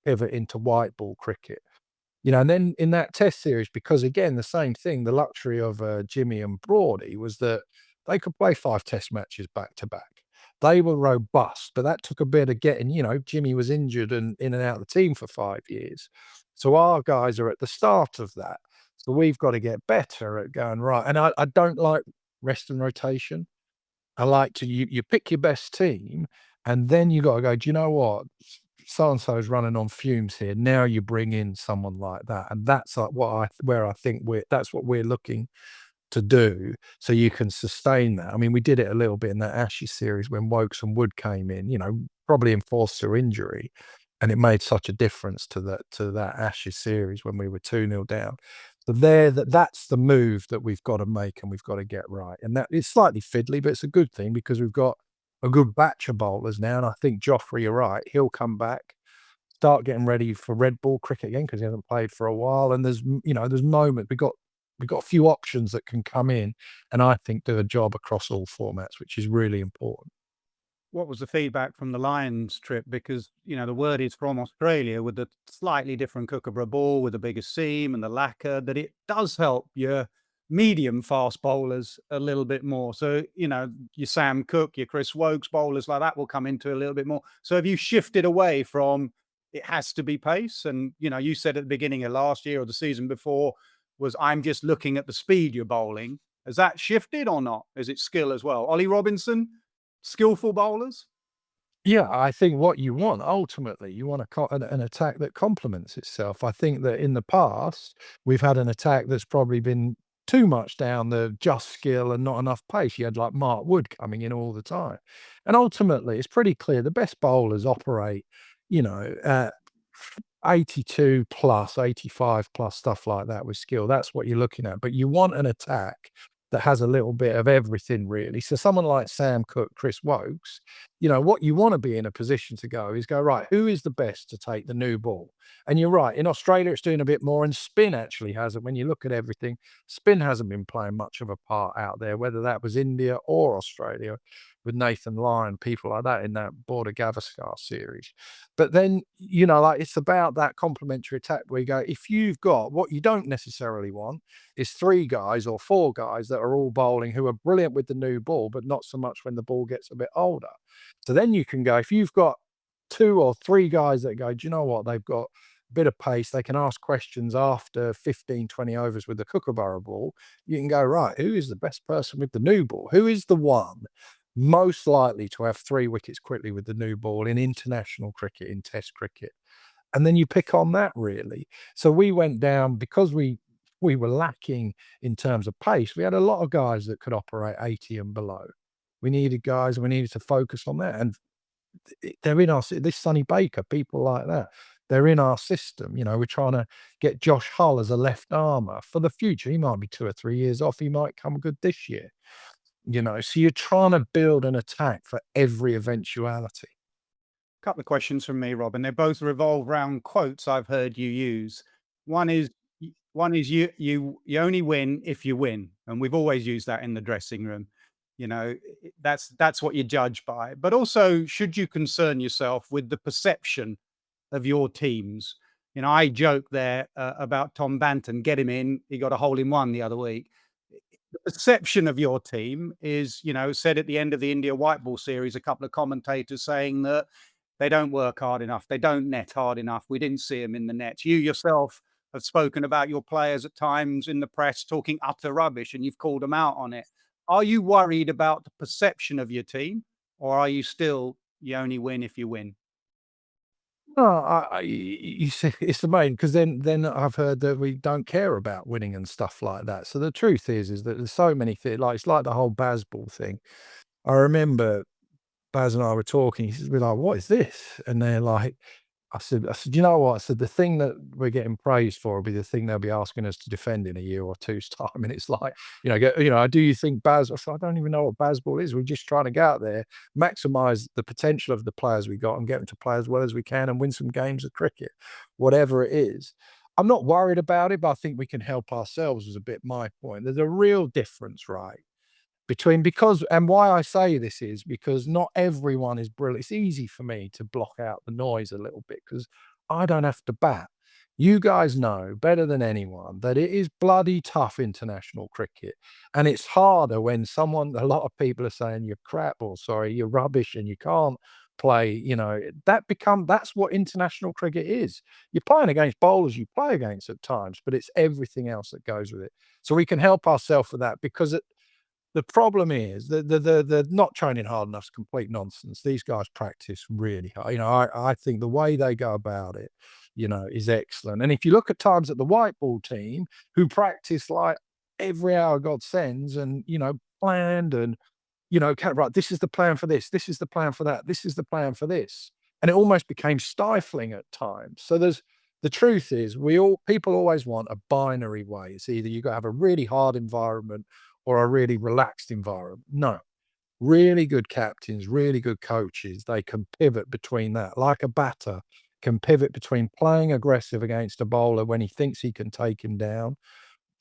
pivot into white ball cricket. And then in that test series, because again, the same thing, the luxury of Jimmy and Broady was that they could play 5 test matches back to back. They were robust, but that took a bit of getting, Jimmy was injured and in and out of the team for 5 years. So our guys are at the start of that. So we've got to get better at going, right. And I don't like rest and rotation. I like to, you pick your best team, and then you got to go, do you know what? So-and-so is running on fumes here. Now you bring in someone like that. And that's like where I think that's what we're looking to do, so you can sustain that. I mean, we did it a little bit in that Ashes series when Wokes and Wood came in, probably enforced through injury. And it made such a difference to that Ashes series when we were 2-0 down. So that's the move that we've got to make and we've got to get right. And that is slightly fiddly, but it's a good thing because we've got a good batch of bowlers now. And I think Joffrey, you're right, he'll come back, start getting ready for red ball cricket again because he hasn't played for a while. And there's moments we've got a few options that can come in and I think do a job across all formats, which is really important.
What was the feedback from the Lions trip? Because, the word is from Australia with the slightly different Kookaburra ball, with the bigger seam and the lacquer, that it does help your medium fast bowlers a little bit more. So, your Sam Cook, your Chris Wokes bowlers like that will come into a little bit more. So have you shifted away from it has to be pace? And, you said at the beginning of last year or the season before was, I'm just looking at the speed you're bowling. Has that shifted or not? Is it skill as well? Ollie Robinson, skillful bowlers?
Yeah, I think what you want ultimately, you want an attack that complements itself. I think that in the past, we've had an attack that's probably been too much down the just skill and not enough pace. You had like Mark Wood coming in all the time. And ultimately, it's pretty clear the best bowlers operate, at 82 plus, 85 plus, stuff like that with skill. That's what you're looking at. But you want an attack that has a little bit of everything, really. So someone like Sam Cook, Chris Wokes, what you want to be in a position to go is go, right, who is the best to take the new ball? And you're right, in Australia, it's doing a bit more, and spin actually hasn't. When you look at everything, spin hasn't been playing much of a part out there, whether that was India or Australia. with Nathan Lyon, people like that in that Border Gavaskar series. But then, like it's about that complementary attack where you go, if you've got what you don't necessarily want is 3 guys or 4 guys that are all bowling who are brilliant with the new ball, but not so much when the ball gets a bit older. So then you can go, if you've got 2 or 3 guys that go, do you know what? They've got a bit of pace. They can ask questions after 15, 20 overs with the Kookaburra ball. You can go, right, who is the best person with the new ball? Who is the one most likely to have 3 wickets quickly with the new ball in international cricket, in Test cricket? And then you pick on that, really. So we went down because we were lacking in terms of pace. We had a lot of guys that could operate 80 and below. We needed guys, and we needed to focus on that. And they're in our this Sonny Baker, people like that. They're in our system. We're trying to get Josh Hull as a left armer for the future. He might be 2 or 3 years off. He might come good this year. So you're trying to build an attack for every eventuality.
Couple of questions from me, Rob, and they both revolve around quotes I've heard you use. One is you only win if you win, and we've always used that in the dressing room. That's what you judge by. But also, should you concern yourself with the perception of your teams? I joke there about Tom Banton. Get him in. He got a hole in one the other week. The perception of your team is, said at the end of the India white ball series, a couple of commentators saying that they don't work hard enough. They don't net hard enough. We didn't see them in the nets. You yourself have spoken about your players at times in the press talking utter rubbish, and you've called them out on it. Are you worried about the perception of your team, or are you still, you only win if you win?
No, you see, it's the main because then I've heard that we don't care about winning and stuff like that. So the truth is that there's so many things. Like it's like the whole Bazball thing. I remember Baz and I were talking. He says, "We're like, what is this?" And they're like, I said, you know what? I said, the thing that we're getting praised for will be the thing they'll be asking us to defend in a year or two's time. And it's like, do you think Baz? I said, I don't even know what Bazball is. We're just trying to get out there, maximize the potential of the players we got and get them to play as well as we can and win some games of cricket, whatever it is. I'm not worried about it, but I think we can help ourselves was a bit my point. There's a real difference, right? And why I say this is because not everyone is brilliant. It's easy for me to block out the noise a little bit because I don't have to bat. You guys know better than anyone that it is bloody tough international cricket. And it's harder when a lot of people are saying you're crap or sorry, you're rubbish and you can't play, that's what international cricket is. You're playing against bowlers you play against at times, but it's everything else that goes with it. So we can help ourselves with that because the problem is that they're not training hard enough is complete nonsense. These guys practice really hard. I think the way they go about it, is excellent. And if you look at times at the white ball team who practice like every hour God sends and, planned and, right, this is the plan for this, this is the plan for that, this is the plan for this. And it almost became stifling at times. So the truth is people always want a binary way. It's either you got to have a really hard environment or a really relaxed environment. No, really good captains, really good coaches, they can pivot between that. Like a batter can pivot between playing aggressive against a bowler when he thinks he can take him down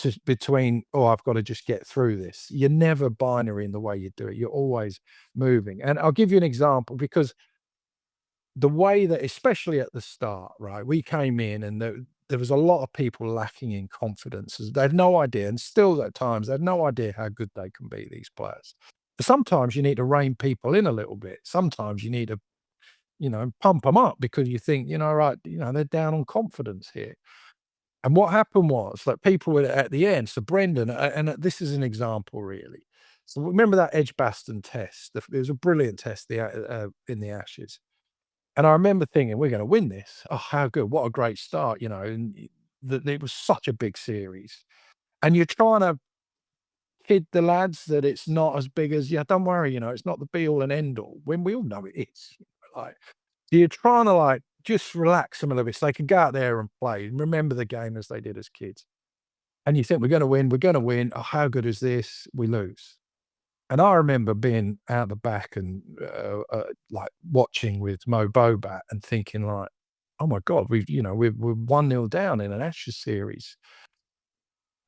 to between, oh, I've got to just get through this. You're never binary in the way you do it. You're always moving. And I'll give you an example because the way that, especially at the start, right, we came in and there was a lot of people lacking in confidence. They had no idea, and still at times, they had no idea how good they can be, these players. But sometimes you need to rein people in a little bit. Sometimes you need to, pump them up because you think, right, they're down on confidence here. And what happened was that people were at the end. So Brendan, and this is an example really. So remember that Edgbaston test? It was a brilliant test in the Ashes. And I remember thinking, we're going to win this. Oh, how good. What a great start, and it was such a big series. And you're trying to kid the lads that it's not as big as, yeah, don't worry, it's not the be all and end all, when we all know it is. Like, you're trying to just relax them a little bit so they can go out there and play and remember the game as they did as kids. And you think, we're going to win, we're going to win. Oh, how good is this? We lose. And I remember being out the back and watching with Mo Bobat and thinking oh my God, we're 1-0 down in an Ashes series.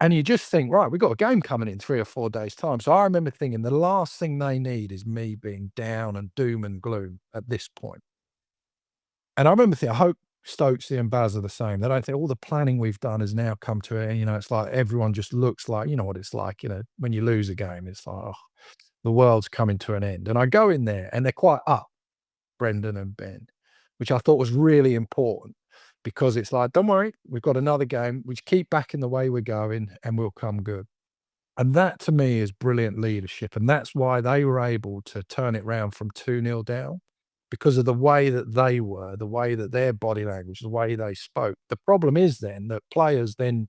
And you just think, right, we've got a game coming in 3 or 4 days' time. So I remember thinking the last thing they need is me being down and doom and gloom at this point. And I remember thinking, I hope Stokesy and Baz are the same. They don't think all the planning we've done has now come to it. It's like everyone just looks like, you know what it's like, when you lose a game, it's like, oh, the world's coming to an end. And I go in there and they're quite up, Brendan and Ben, which I thought was really important because it's like, don't worry, we've got another game. We keep backing the way we're going and we'll come good. And that to me is brilliant leadership. And that's why they were able to turn it round from 2-0 down because of the way that they were, the way that their body language, the way they spoke. The problem is then that players then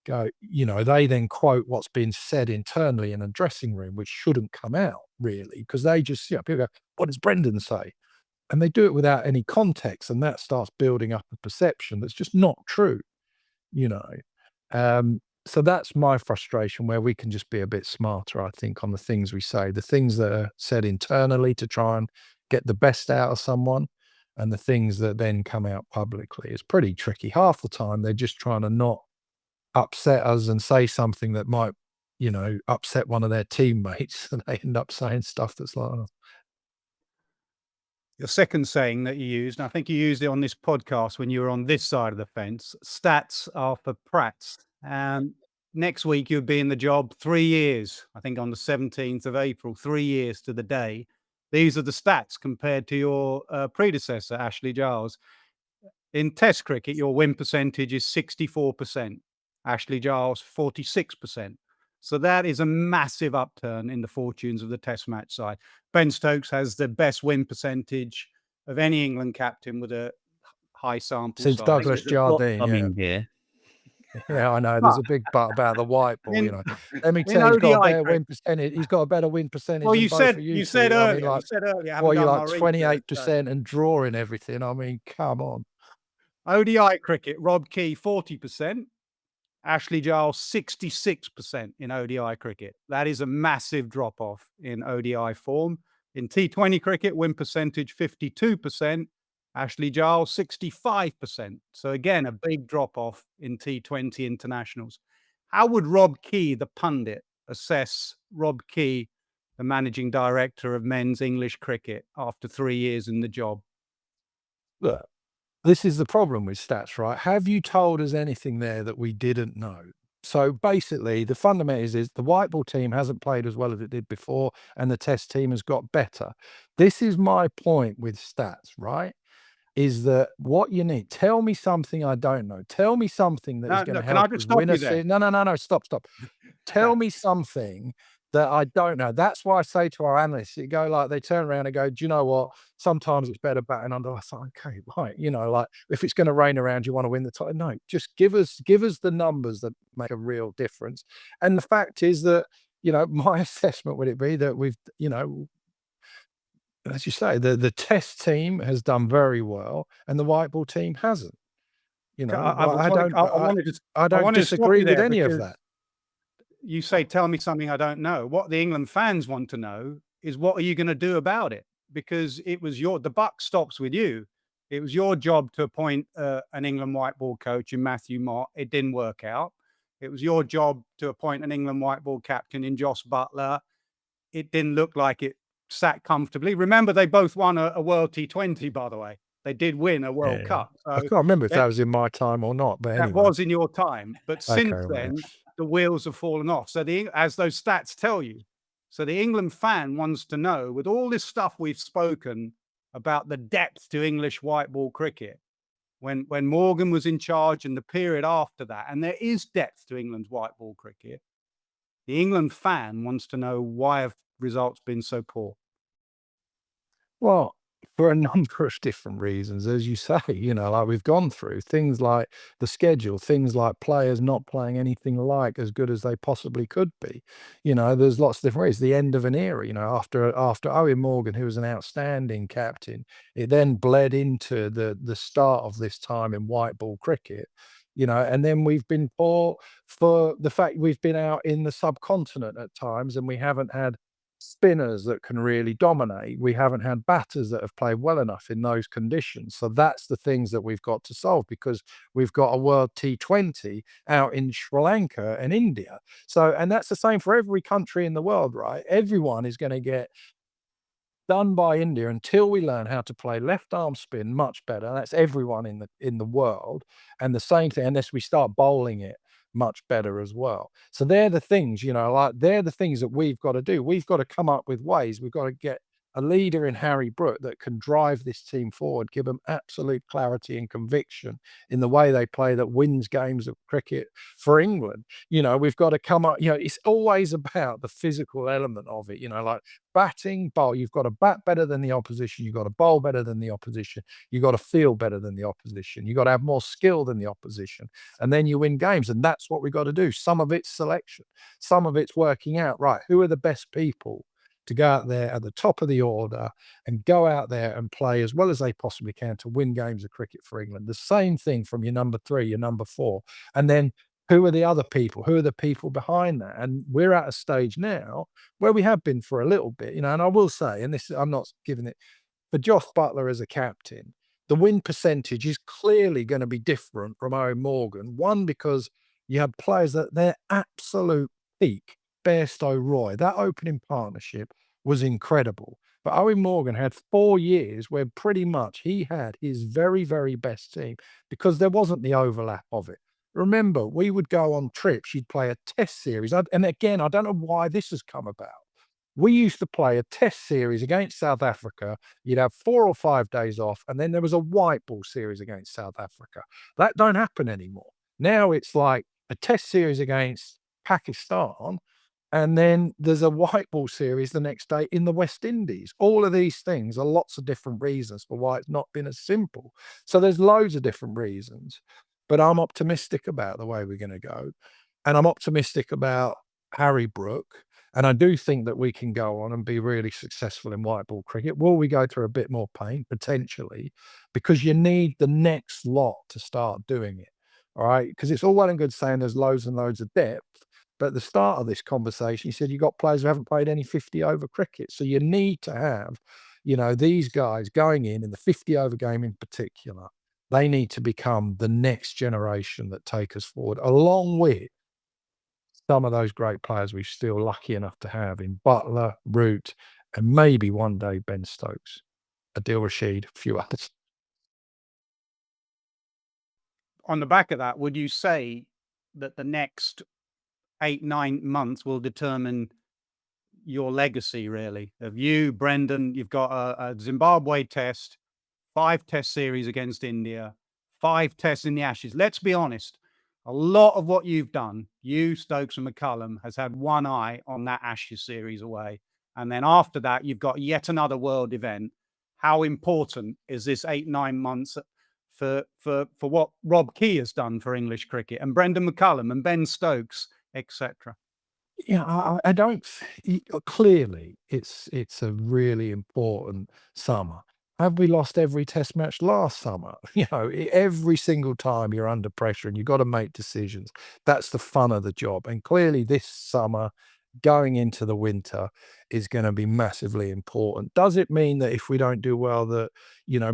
go, they then quote what's been said internally in a dressing room, which shouldn't come out really, because they just, people go, what does Brendan say? And they do it without any context. And that starts building up a perception that's just not true, you know. So that's my frustration, where we can just be a bit smarter, I think, on the things we say, the things that are said internally to try and get the best out of someone, and the things that then come out publicly. It's pretty tricky. Half the time, they're just trying to not upset us and say something that might, upset one of their teammates, and they end up saying stuff that's like, oh.
Your second saying that you used, and I think you used it on this podcast when you were on this side of the fence, stats are for prats. And next week you'll be in the job 3 years, I think on the 17th of April, 3 years to the day. These are the stats compared to your predecessor, Ashley Giles. In Test cricket, your win percentage is 64%. Ashley Giles, 46%. So that is a massive upturn in the fortunes of the Test match side. Ben Stokes has the best win percentage of any England captain with a high sample
Since
size.
Douglas Jardine,
coming here.
Yeah, I know. There's a big but about the white ball,
In-
Let me
in
tell you, he's got a
ODI,
better
Craig.
win percentage. He's got a better win percentage
Well,
than
you
both
said
of you
you
two.
said
I
earlier.
mean,
You
like,
said earlier. I haven't
well, you're
done
like
my research, so.
28% and drawing everything. I mean, come on.
ODI cricket, Rob Key, 40%. Ashley Giles, 66% in ODI cricket. That is a massive drop-off in ODI form. In T20 cricket, win percentage 52%. Ashley Giles, 65%. So again, a big drop-off in T20 internationals. How would Rob Key, the pundit, assess Rob Key, the managing director of men's English cricket, after 3 years in the job?
Look, this is the problem with stats, right? Have you told us anything there that we didn't know? So basically, the fundamentals is the white ball team hasn't played as well as it did before, and the test team has got better. This is my point with stats, right? Is that what you need? Tell me something I don't know. Tell me something that is going to
Can I
help
just
us
stop
win
you
a
there?
season. No, stop. Tell me something that I don't know. That's why I say to our analysts, you go like, they turn around and go, do you know what? Sometimes it's better batting under. I say, okay, right. Like if it's going to rain around, you want to win the title. No, just give us the numbers that make a real difference. And the fact is that, my assessment would it be that we've, as you say, the test team has done very well and the white ball team hasn't. I don't disagree with any of that.
You say, tell me something I don't know. What the England fans want to know is, what are you going to do about it? Because the buck stops with you. It was your job to appoint an England white ball coach in Matthew Mott. It didn't work out. It was your job to appoint an England white ball captain in Joss Butler. It didn't look like it sat comfortably. Remember, they both won a World T20, by the way. They did win a World Cup. So
I can't remember if that was in my time or not, but anyway.
That was in your time. But since
Okay,
then, the wheels have fallen off. So as those stats tell you, so the England fan wants to know, with all this stuff we've spoken about the depth to English white ball cricket, when Morgan was in charge and the period after that, and there is depth to England's white ball cricket, the England fan wants to know, why have results been so poor?
Well, for a number of different reasons, as you say, like we've gone through things like the schedule, things like players not playing anything like as good as they possibly could be. There's lots of different ways. The end of an era, after Owen Morgan, who was an outstanding captain, it then bled into the start of this time in white ball cricket. And then we've been poor for the fact we've been out in the subcontinent at times and we haven't had spinners that can really dominate. We haven't had batters that have played well enough in those conditions. So that's the things that we've got to solve, because we've got a World T20 out in Sri Lanka and India. So, and that's the same for every country in the world, right? Everyone is going to get done by India until we learn how to play left arm spin much better. That's everyone in the world. And the same thing, unless we start bowling it much better as well. So they're the things, like they're the things that we've got to do. We've got to come up with ways. We've got to get a leader in Harry Brook that can drive this team forward, give them absolute clarity and conviction in the way they play, that wins games of cricket for England. We've got to come up, it's always about the physical element of it, like batting, bowl. You've got to bat better than the opposition. You've got to bowl better than the opposition. You've got to feel better than the opposition. You've got to have more skill than the opposition. And then you win games. And that's what we've got to do. Some of it's selection. Some of it's working out, right, who are the best people to go out there at the top of the order and go out there and play as well as they possibly can to win games of cricket for England. The same thing from your number 3, your number 4. And then who are the other people? Who are the people behind that? And we're at a stage now where we have been for a little bit, and I will say, and this, I'm not giving it, for Josh Buttler as a captain, the win percentage is clearly going to be different from Owen Morgan. One, because you have players that their absolute peak, Bairstow, Roy, that opening partnership was incredible. But Owen Morgan had 4 years where pretty much he had his very, very best team because there wasn't the overlap of it. Remember, we would go on trips, you'd play a test series. And again, I don't know why this has come about. We used to play a test series against South Africa. You'd have 4 or 5 days off, and then there was a white ball series against South Africa. That don't happen anymore. Now it's like a test series against Pakistan, and then there's a white ball series the next day in the West Indies. All of these things are lots of different reasons for why it's not been as simple. So there's loads of different reasons, but I'm optimistic about the way we're going to go. And I'm optimistic about Harry Brook. And I do think that we can go on and be really successful in white ball cricket. Will we go through a bit more pain? Potentially, because you need the next lot to start doing it. All right. Because it's all well and good saying there's loads and loads of depth. But at the start of this conversation, you said you've got players who haven't played any 50 over cricket. So you need to have, these guys going in the 50 over game in particular. They need to become the next generation that take us forward, along with some of those great players we're still lucky enough to have in Buttler, Root, and maybe one day Ben Stokes, Adil Rashid, a few others.
On the back of that, would you say that the next 8-9 months will determine your legacy, really, of you, Brendan? You've got a Zimbabwe test, 5 test series against India, 5 tests in the Ashes. Let's be honest, a lot of what you've done, you, Stokes and McCullum, has had one eye on that Ashes series away. And then after that, you've got yet another world event. How important is this 8-9 months for what Rob Key has done for English cricket, and Brendan McCullum and Ben Stokes, etc.?
Yeah, I don't. Clearly, it's a really important summer. Have we lost every test match last summer? Every single time you're under pressure and you've got to make decisions. That's the fun of the job. And clearly, this summer, going into the winter, is going to be massively important. Does it mean that if we don't do well, that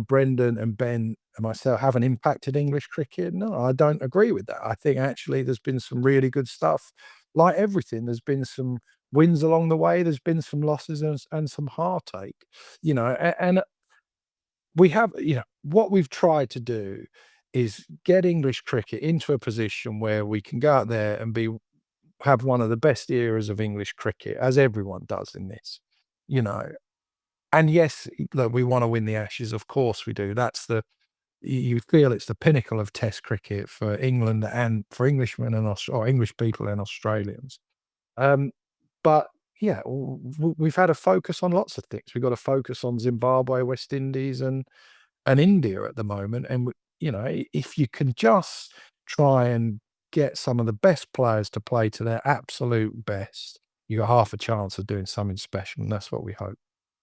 Brendan and Ben and myself haven't impacted English cricket? No, I don't agree with that. I think actually there's been some really good stuff. Like everything, there's been some wins along the way. There's been some losses and some heartache. And we have, what we've tried to do is get English cricket into a position where we can go out there and have one of the best eras of English cricket, as everyone does in this, And yes, look, we want to win the Ashes. Of course we do. You feel it's the pinnacle of Test cricket for England and for Englishmen and or English people and Australians. But yeah, we've had a focus on lots of things. We've got to focus on Zimbabwe, West Indies, and India at the moment. And if you can just try and get some of the best players to play to their absolute best, you got half a chance of doing something special, and that's what we hope.